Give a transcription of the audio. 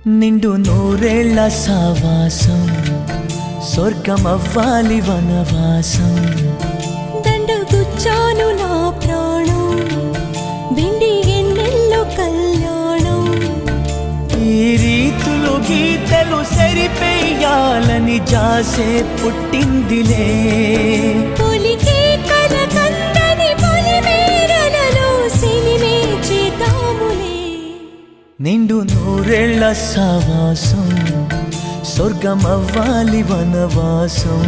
నిండు నూరేళ్ల సావాసం స్వర్గమవ్వాలి వనవాసం దండగుచ్చాను నా ప్రాణం వెండి ఎన్నెల్లో కళ్యాణం ఈ రీతులు గీతలు సరిపేయాలని జాసే పుట్టిందిలే పొలికే కల కందని పొలిమేరలలో సినిమే చేద్దాములే నిండు నూరేళ్ల సావాసం స్వర్గమవ్వాలి వనవాసం